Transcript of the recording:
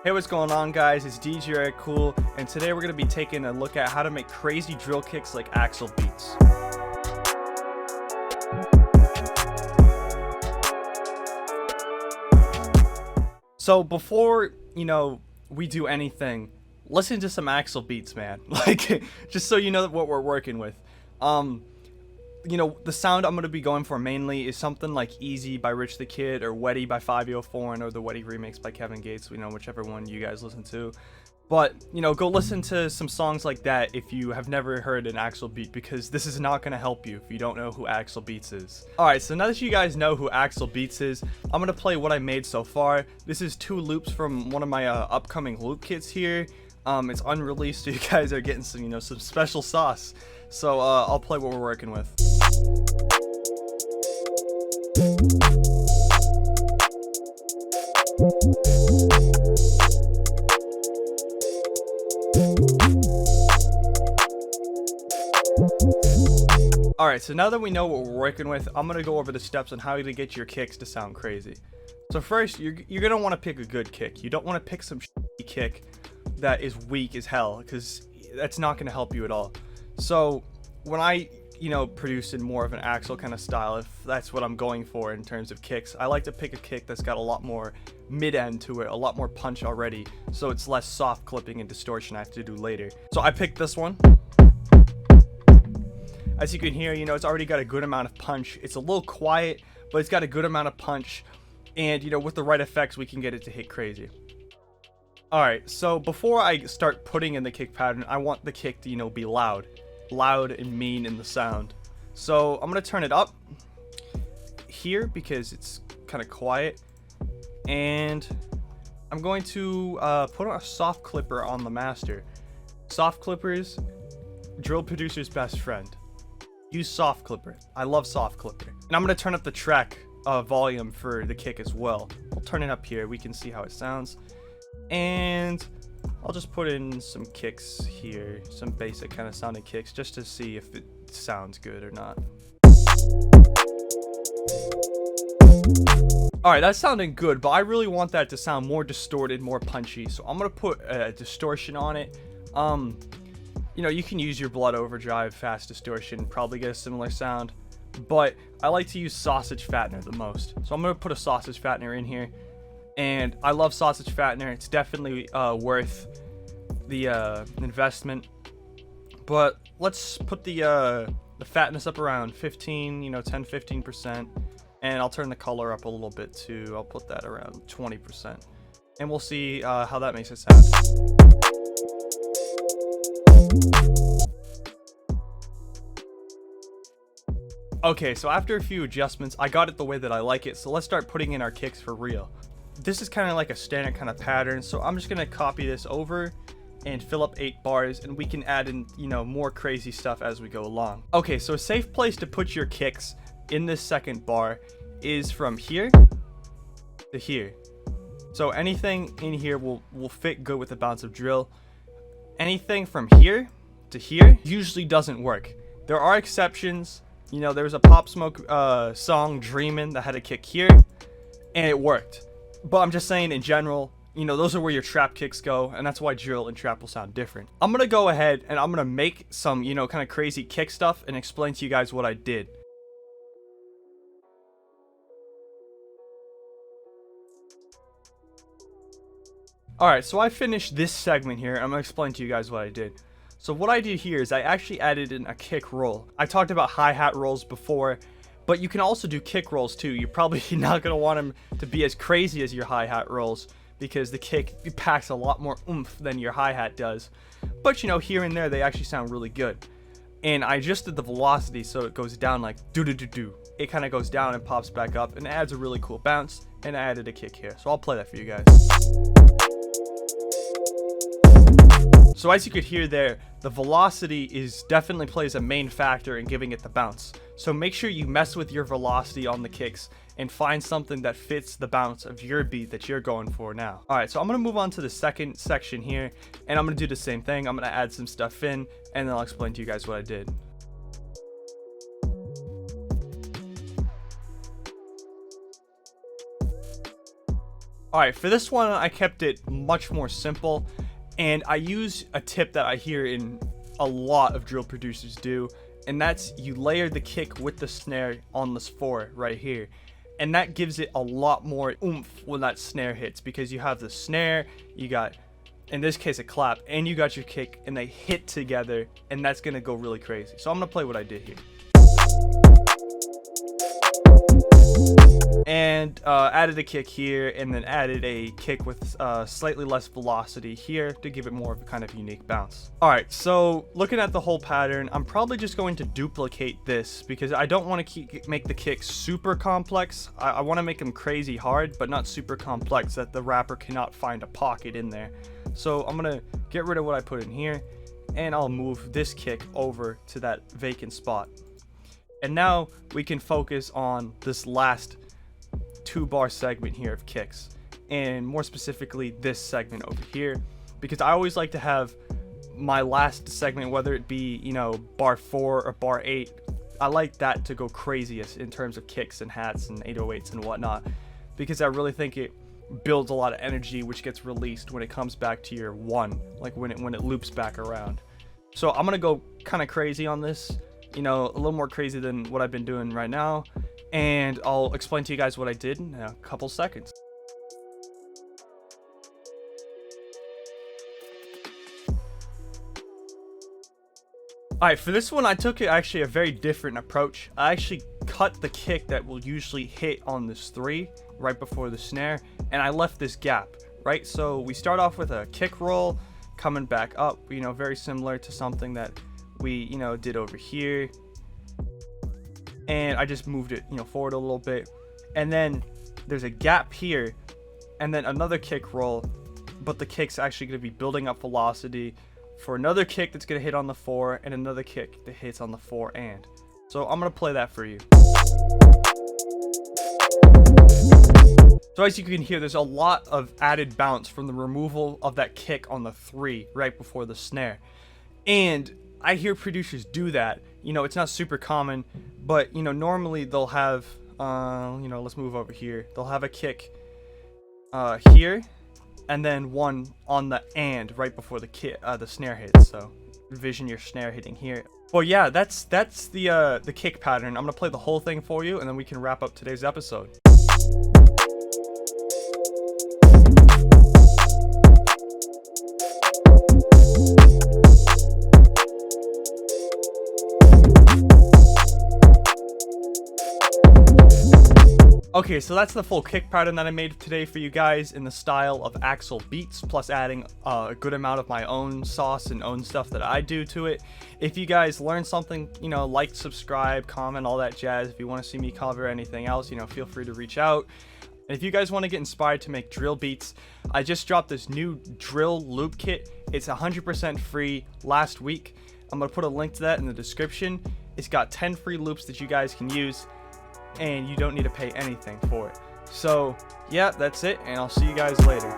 Hey, what's going on, guys? It's DJ Kuhl, and today we're going to be taking a look at how to make crazy drill kicks like AXL Beats. So before, we do anything, listen to some AXL Beats, man. Like, just so you know what we're working with. The sound I'm going to be going for mainly is something like Easy by Rich the Kid or Wetty by 504 or the Wetty remix by Kevin Gates, whichever one you guys listen to. But, go listen to some songs like that if you have never heard an AXL Beat, because this is not going to help you if you don't know who AXL Beats is. Alright, so now that you guys know who AXL Beats is, I'm going to play what I made so far. This is 2 loops from one of my upcoming loop kits here. It's unreleased, so you guys are getting some, some special sauce. So I'll play what we're working with. Alright, so now that we know what we're working with, I'm going to go over the steps on how to get your kicks to sound crazy. So first, you're going to want to pick a good kick. You don't want to pick some shitty kick that is weak as hell, because that's not going to help you at all. So when I produce in more of an AXL kind of style, if that's what I'm going for in terms of kicks, I like to pick a kick that's got a lot more mid-end to it, a lot more punch already, so it's less soft clipping and distortion I have to do later. So I picked this one. As you can hear, it's already got a good amount of punch. It's a little quiet, but it's got a good amount of punch, and with the right effects we can get it to hit crazy. Alright, so before I start putting in the kick pattern, I want the kick to be loud and mean in the sound. So I'm gonna turn it up here because it's kind of quiet, and I'm going to put on a soft clipper on the master. Soft clippers, drill producer's best friend. Use soft clipper. I love soft clipper. And I'm gonna turn up the track volume for the kick as well. I'll turn it up here. We can see how it sounds, and I'll just put in some kicks here, some basic kind of sounding kicks, just to see if it sounds good or not. Alright, that's sounding good, but I really want that to sound more distorted, more punchy, so I'm going to put a distortion on it. You can use your blood overdrive, fast distortion, probably get a similar sound, but I like to use sausage fattener the most. So I'm going to put a sausage fattener in here. And I love sausage fattener. It's definitely worth the investment. But let's put the fatness up around 10-15%, and I'll turn the color up a little bit too. I'll put that around 20%, and we'll see how that makes it sound. Okay, so after a few adjustments, I got it the way that I like it. So let's start putting in our kicks for real. This is kind of like a standard kind of pattern, so I'm just gonna copy this over and fill up 8 bars, and we can add in more crazy stuff as we go along. Okay, so a safe place to put your kicks in this second bar is from here to here. So anything in here will fit good with the bounce of drill. Anything from here to here usually doesn't work. There are exceptions. There was a Pop Smoke song, Dreamin', that had a kick here, and it worked. But I'm just saying in general, those are where your trap kicks go, and that's why drill and trap will sound different. I'm going to go ahead and I'm going to make some, kind of crazy kick stuff and explain to you guys what I did. Alright, so I finished this segment here. I'm going to explain to you guys what I did. So what I did here is I actually added in a kick roll. I talked about hi-hat rolls before, but you can also do kick rolls too. You're probably not going to want them to be as crazy as your hi-hat rolls, because the kick packs a lot more oomph than your hi-hat does. But here and there they actually sound really good. And I adjusted the velocity so it goes down like do-do-do-do. It kind of goes down and pops back up and adds a really cool bounce, and I added a kick here. So I'll play that for you guys. So as you could hear there, the velocity definitely plays a main factor in giving it the bounce. So make sure you mess with your velocity on the kicks and find something that fits the bounce of your beat that you're going for now. Alright, so I'm going to move on to the second section here, and I'm going to do the same thing. I'm going to add some stuff in, and then I'll explain to you guys what I did. Alright, for this one I kept it much more simple, and I use a tip that I hear in a lot of drill producers do, and that's you layer the kick with the snare on this 4 right here. And that gives it a lot more oomph when that snare hits, because you have the snare, you got, in this case, a clap, and you got your kick, and they hit together, and that's going to go really crazy. So I'm going to play what I did here. And added a kick here, and then added a kick with slightly less velocity here to give it more of a kind of unique bounce. Alright, so looking at the whole pattern, I'm probably just going to duplicate this because I don't want to make the kick super complex. I want to make them crazy hard, but not super complex that the rapper cannot find a pocket in there. So I'm going to get rid of what I put in here, and I'll move this kick over to that vacant spot. And now we can focus on this last 2-bar segment here of kicks, and more specifically this segment over here, because I always like to have my last segment, whether it be, you know, bar 4 or bar 8, I like that to go craziest in terms of kicks and hats and 808s and whatnot, because I really think it builds a lot of energy which gets released when it comes back to your 1, like when it loops back around. So I'm gonna go kind of crazy on this, you know, a little more crazy than what I've been doing right now, and I'll explain to you guys what I did in a couple seconds. Alright, for this one I took actually a very different approach. I actually cut the kick that will usually hit on this 3 right before the snare, and I left this gap, right? So we start off with a kick roll coming back up, you know, very similar to something that we, you know, did over here, and I just moved it, you know, forward a little bit, and then there's a gap here, and then another kick roll, but the kick's actually going to be building up velocity for another kick that's going to hit on the 4 and another kick that hits on the 4 and. So I'm going to play that for you. So as you can hear, there's a lot of added bounce from the removal of that kick on the 3 right before the snare. And I hear producers do that. You know, it's not super common, but, you know, normally they'll have, you know, let's move over here. They'll have a kick here, and then one on the and right before the snare hits. So envision your snare hitting here. Well, yeah, that's the kick pattern. I'm gonna play the whole thing for you, and then we can wrap up today's episode. Okay, so that's the full kick pattern that I made today for you guys in the style of AXL Beats, plus adding a good amount of my own sauce and own stuff that I do to it. If you guys learned something, you know, like, subscribe, comment, all that jazz. If you want to see me cover anything else, you know, feel free to reach out. And if you guys want to get inspired to make drill beats, I just dropped this new drill loop kit. It's 100% free last week. I'm going to put a link to that in the description. It's got 10 free loops that you guys can use, and you don't need to pay anything for it. So yeah, that's it, and I'll see you guys later.